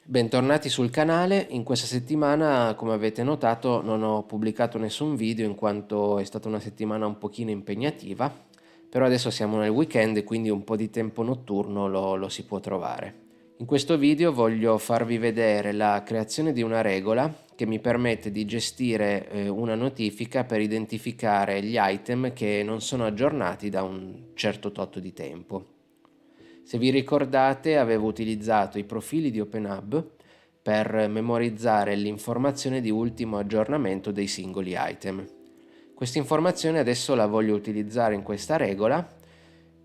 Bentornati sul canale. In questa settimana, come avete notato, non ho pubblicato nessun video in quanto è stata una settimana un pochino impegnativa, però adesso siamo nel weekend e quindi un po' di tempo notturno lo si può trovare. In questo video voglio farvi vedere la creazione di una regola che mi permette di gestire una notifica per identificare gli item che non sono aggiornati da un certo tot di tempo. Se vi ricordate, avevo utilizzato i profili di OpenHub per memorizzare l'informazione di ultimo aggiornamento dei singoli item. Questa informazione adesso la voglio utilizzare in questa regola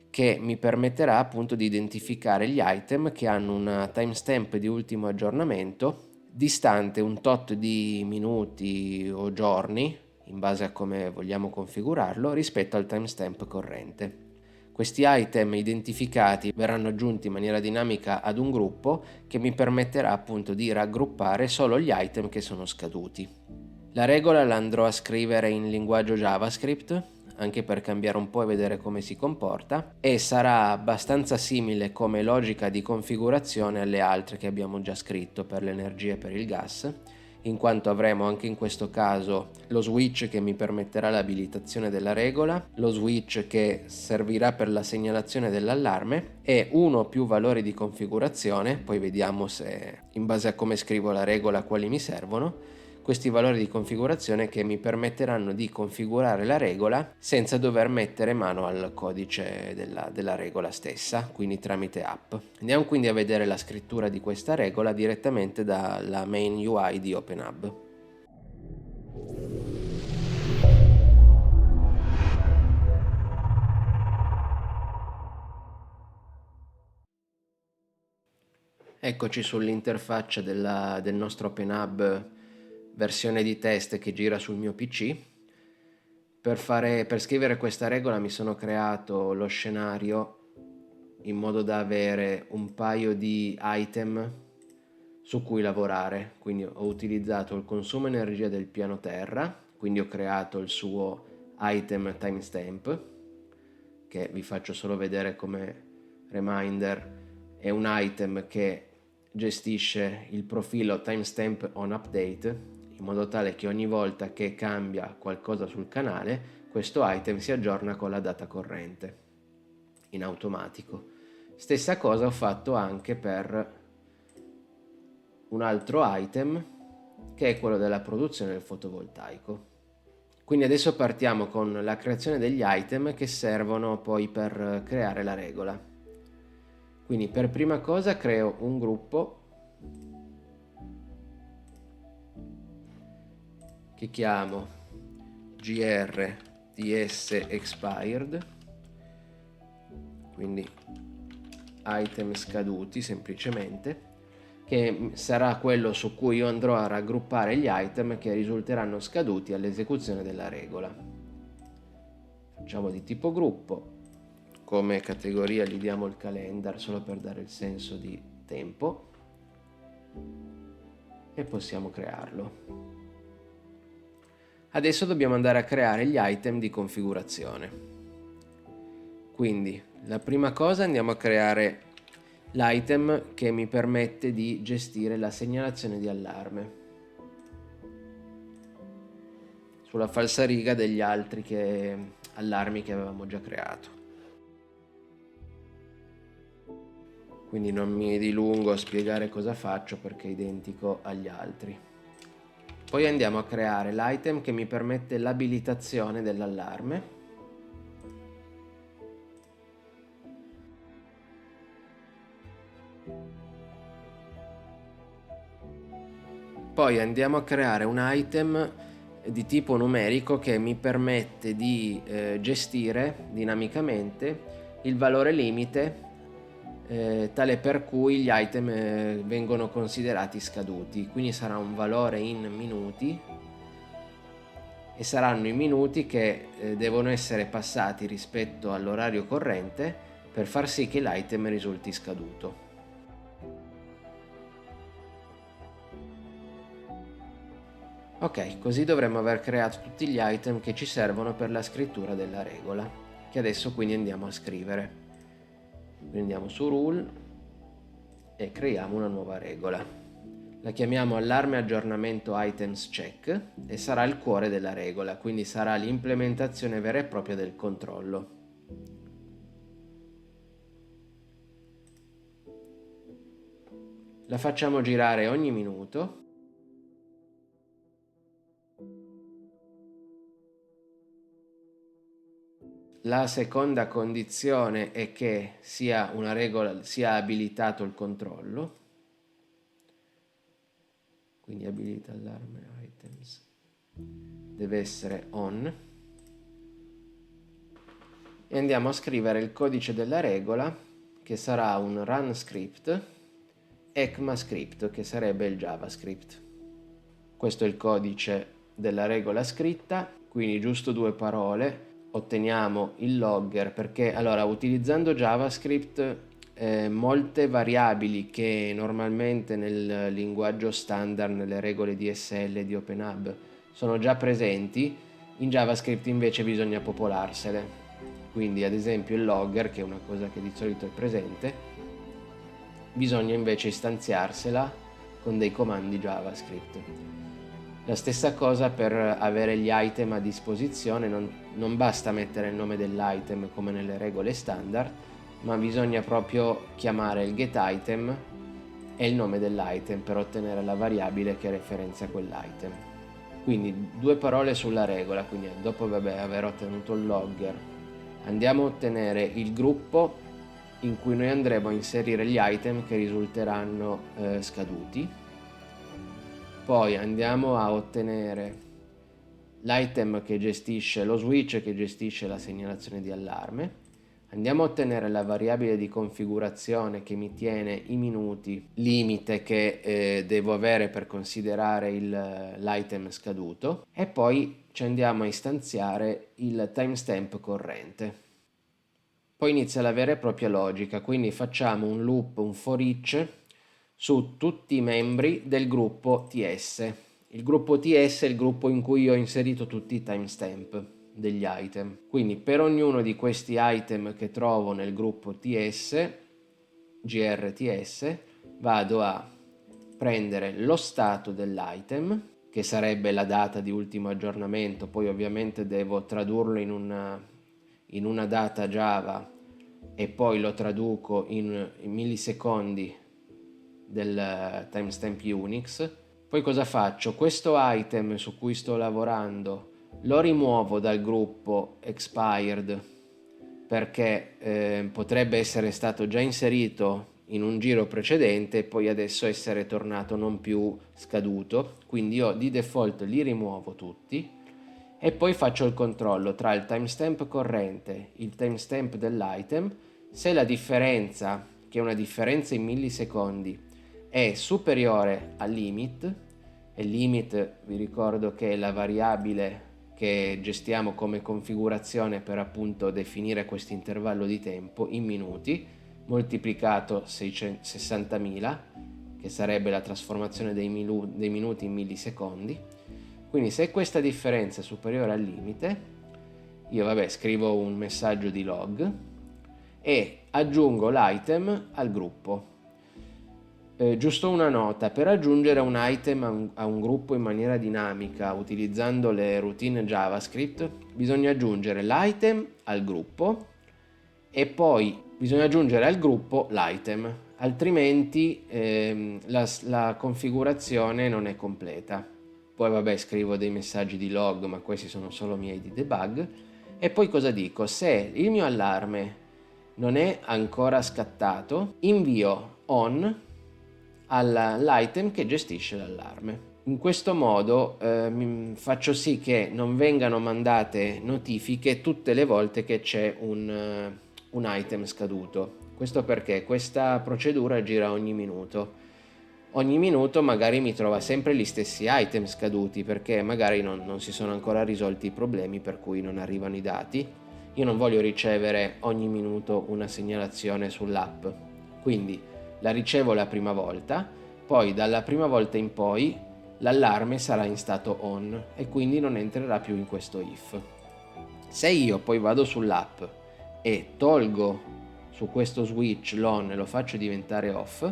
che mi permetterà appunto di identificare gli item che hanno una timestamp di ultimo aggiornamento distante un tot di minuti o giorni, in base a come vogliamo configurarlo, rispetto al timestamp corrente. Questi item identificati verranno aggiunti in maniera dinamica ad un gruppo che mi permetterà appunto di raggruppare solo gli item che sono scaduti. La regola la andrò a scrivere in linguaggio JavaScript, anche per cambiare un po' e vedere come si comporta, e sarà abbastanza simile come logica di configurazione alle altre che abbiamo già scritto per l'energia e per il gas, in quanto avremo anche in questo caso lo switch che mi permetterà l'abilitazione della regola, lo switch che servirà per la segnalazione dell'allarme e uno o più valori di configurazione, poi vediamo se in base a come scrivo la regola quali mi servono, questi valori di configurazione che mi permetteranno di configurare la regola senza dover mettere mano al codice della regola stessa, quindi tramite app. Andiamo quindi a vedere la scrittura di questa regola direttamente dalla main UI di OpenHub. Eccoci sull'interfaccia del nostro OpenHub versione di test che gira sul mio PC. Per scrivere questa regola mi sono creato lo scenario in modo da avere un paio di item su cui lavorare. Quindi ho utilizzato il consumo energia del piano terra, quindi ho creato il suo item timestamp, che vi faccio solo vedere come reminder. È un item che gestisce il profilo timestamp on update, in modo tale che ogni volta che cambia qualcosa sul canale questo item si aggiorna con la data corrente in automatico. Stessa cosa ho fatto anche per un altro item che è quello della produzione del fotovoltaico. Quindi adesso partiamo con la creazione degli item che servono poi per creare la regola. Quindi per prima cosa creo un gruppo che chiamo GRTS expired, quindi item scaduti semplicemente, che sarà quello su cui io andrò a raggruppare gli item che risulteranno scaduti all'esecuzione della regola. Facciamo di tipo gruppo, come categoria gli diamo il calendar solo per dare il senso di tempo e possiamo crearlo. Adesso dobbiamo andare a creare gli item di configurazione. Quindi la prima cosa andiamo a creare l'item che mi permette di gestire la segnalazione di allarme sulla falsariga degli altri allarmi che avevamo già creato. Quindi non mi dilungo a spiegare cosa faccio perché è identico agli altri. Poi andiamo a creare l'item che mi permette l'abilitazione dell'allarme. Poi andiamo a creare un item di tipo numerico che mi permette di gestire dinamicamente il valore limite tale per cui gli item vengono considerati scaduti. Quindi sarà un valore in minuti e saranno i minuti che devono essere passati rispetto all'orario corrente per far sì che l'item risulti scaduto. Ok, così dovremmo aver creato tutti gli item che ci servono per la scrittura della regola, che adesso quindi andiamo a scrivere. Quindi andiamo su Rule e creiamo una nuova regola. La chiamiamo allarme aggiornamento items check e sarà il cuore della regola, quindi sarà l'implementazione vera e propria del controllo. La facciamo girare ogni minuto. La seconda condizione è che sia una regola, sia abilitato il controllo. Quindi abilita allarme items. Deve essere on. E andiamo a scrivere il codice della regola, che sarà un run script, ECMAScript, che sarebbe il JavaScript. Questo è il codice della regola scritta, quindi giusto 2 parole. Otteniamo il logger perché allora utilizzando JavaScript molte variabili che normalmente nel linguaggio standard, nelle regole DSL di OpenHub sono già presenti, in JavaScript invece bisogna popolarsele. Quindi ad esempio il logger, che è una cosa che di solito è presente, bisogna invece istanziarsela con dei comandi JavaScript. La stessa cosa per avere gli item a disposizione, non basta mettere il nome dell'item come nelle regole standard, ma bisogna proprio chiamare il getItem e il nome dell'item per ottenere la variabile che referenzia quell'item. Quindi 2 parole sulla regola, quindi dopo aver ottenuto il logger andiamo a ottenere il gruppo in cui noi andremo a inserire gli item che risulteranno scaduti. Poi andiamo a ottenere l'item che gestisce lo switch, che gestisce la segnalazione di allarme. Andiamo a ottenere la variabile di configurazione che mi tiene i minuti limite che devo avere per considerare l'item scaduto, e poi ci andiamo a istanziare il timestamp corrente. Poi inizia la vera e propria logica, quindi facciamo un loop, un for each su tutti i membri del gruppo TS. Il gruppo TS è il gruppo in cui ho inserito tutti i timestamp degli item. Quindi per ognuno di questi item che trovo nel gruppo TS, grts, vado a prendere lo stato dell'item, che sarebbe la data di ultimo aggiornamento, poi ovviamente devo tradurlo in una data Java e poi lo traduco in millisecondi del timestamp Unix. Poi cosa faccio? Questo item su cui sto lavorando lo rimuovo dal gruppo expired perché potrebbe essere stato già inserito in un giro precedente e poi adesso essere tornato non più scaduto, quindi io di default li rimuovo tutti e poi faccio il controllo tra il timestamp corrente e il timestamp dell'item. Se la differenza, che è una differenza in millisecondi, è superiore al limit, e limit vi ricordo che è la variabile che gestiamo come configurazione per appunto definire questo intervallo di tempo in minuti, moltiplicato 60.000, che sarebbe la trasformazione dei minuti in millisecondi. Quindi se questa differenza è superiore al limite, io scrivo un messaggio di log e aggiungo l'item al gruppo. Giusto una nota: per aggiungere un item a un gruppo in maniera dinamica utilizzando le routine JavaScript bisogna aggiungere l'item al gruppo e poi bisogna aggiungere al gruppo l'item, altrimenti la configurazione non è completa. Poi scrivo dei messaggi di log, ma questi sono solo miei di debug. E poi cosa dico? Se il mio allarme non è ancora scattato, invio on all'item che gestisce l'allarme. In questo modo faccio sì che non vengano mandate notifiche tutte le volte che c'è un item scaduto. Questo perché questa procedura gira ogni minuto. Ogni minuto magari mi trova sempre gli stessi item scaduti perché magari non si sono ancora risolti i problemi per cui non arrivano i dati. Io non voglio ricevere ogni minuto una segnalazione sull'app, quindi la ricevo la prima volta, poi dalla prima volta in poi l'allarme sarà in stato on e quindi non entrerà più in questo if. Se io poi vado sull'app e tolgo su questo switch l'on e lo faccio diventare off,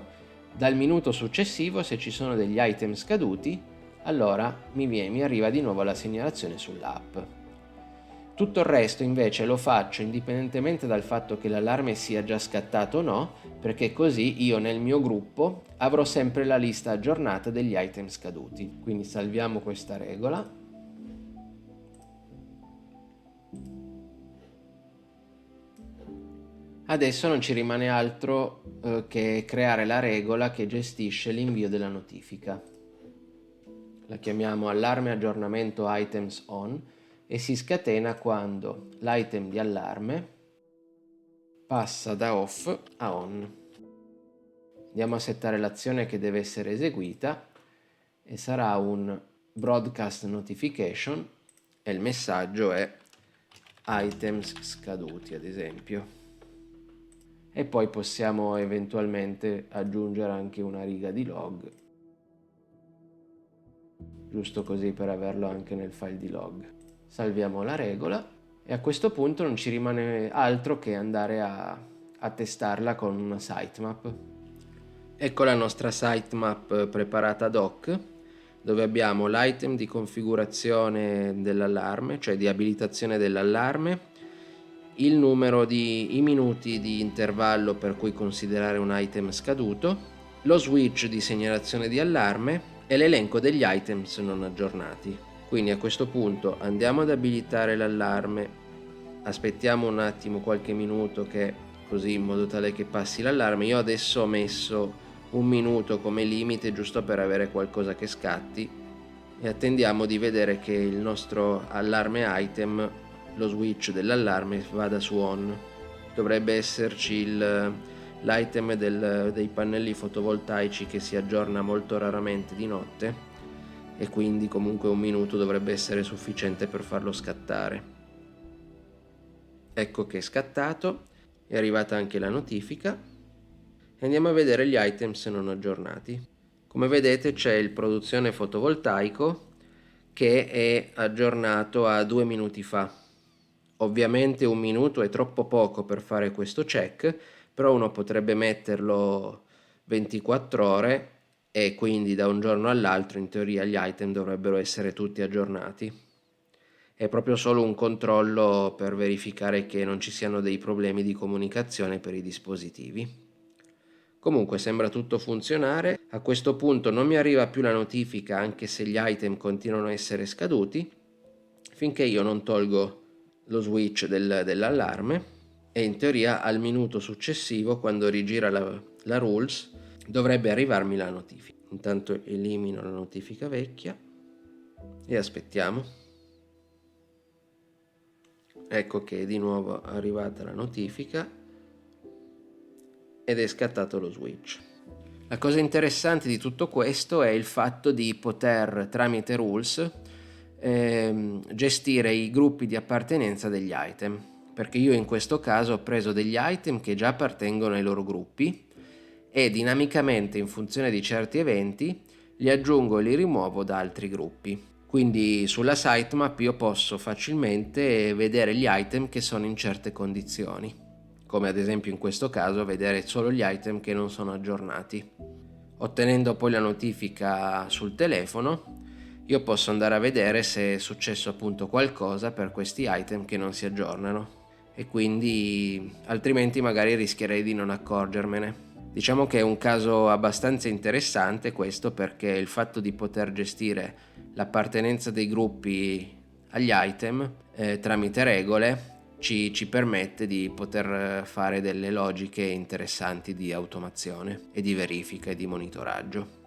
Dal minuto successivo, se ci sono degli item scaduti, allora mi arriva di nuovo la segnalazione sull'app. Tutto il resto invece lo faccio indipendentemente dal fatto che l'allarme sia già scattato o no, perché così io nel mio gruppo avrò sempre la lista aggiornata degli item scaduti. Quindi salviamo questa regola. Adesso non ci rimane altro che creare la regola che gestisce l'invio della notifica. La chiamiamo allarme aggiornamento items on e si scatena quando l'item di allarme passa da off a on. Andiamo a settare l'azione che deve essere eseguita e sarà un broadcast notification e il messaggio è items scaduti, ad esempio. E poi possiamo eventualmente aggiungere anche una riga di log, giusto così per averlo anche nel file di log. Salviamo la regola e a questo punto non ci rimane altro che andare a testarla con una sitemap. Ecco la nostra sitemap preparata ad hoc, dove abbiamo l'item di configurazione dell'allarme, cioè di abilitazione dell'allarme, il numero i minuti di intervallo per cui considerare un item scaduto, lo switch di segnalazione di allarme e l'elenco degli items non aggiornati. Quindi a questo punto andiamo ad abilitare l'allarme, aspettiamo un attimo qualche minuto così in modo tale che passi l'allarme. Io adesso ho messo 1 minuto come limite giusto per avere qualcosa che scatti e attendiamo di vedere che il nostro allarme item, lo switch dell'allarme, vada su on. Dovrebbe esserci l'item dei pannelli fotovoltaici che si aggiorna molto raramente di notte e quindi comunque 1 minuto dovrebbe essere sufficiente per farlo scattare. Ecco che è scattato, è arrivata anche la notifica e andiamo a vedere gli items non aggiornati. Come vedete c'è il produzione fotovoltaico che è aggiornato a 2 minuti fa. Ovviamente 1 minuto è troppo poco per fare questo check, però uno potrebbe metterlo 24 ore e quindi da un giorno all'altro in teoria gli item dovrebbero essere tutti aggiornati. È proprio solo un controllo per verificare che non ci siano dei problemi di comunicazione per i dispositivi. Comunque sembra tutto funzionare. A questo punto non mi arriva più la notifica anche se gli item continuano a essere scaduti, finché io non tolgo lo switch dell'allarme e in teoria al minuto successivo, quando rigira la rules, dovrebbe arrivarmi la notifica. Intanto elimino la notifica vecchia e aspettiamo. Ecco che è di nuovo arrivata la notifica ed è scattato lo switch. La cosa interessante di tutto questo è il fatto di poter tramite rules gestire i gruppi di appartenenza degli item, perché io in questo caso ho preso degli item che già appartengono ai loro gruppi e dinamicamente in funzione di certi eventi li aggiungo e li rimuovo da altri gruppi. Quindi sulla sitemap io posso facilmente vedere gli item che sono in certe condizioni, come ad esempio in questo caso vedere solo gli item che non sono aggiornati. Ottenendo poi la notifica sul telefono, io posso andare a vedere se è successo appunto qualcosa per questi item che non si aggiornano e quindi altrimenti magari rischierei di non accorgermene. Diciamo che è un caso abbastanza interessante questo, perché il fatto di poter gestire l'appartenenza dei gruppi agli item tramite regole ci permette di poter fare delle logiche interessanti di automazione e di verifica e di monitoraggio.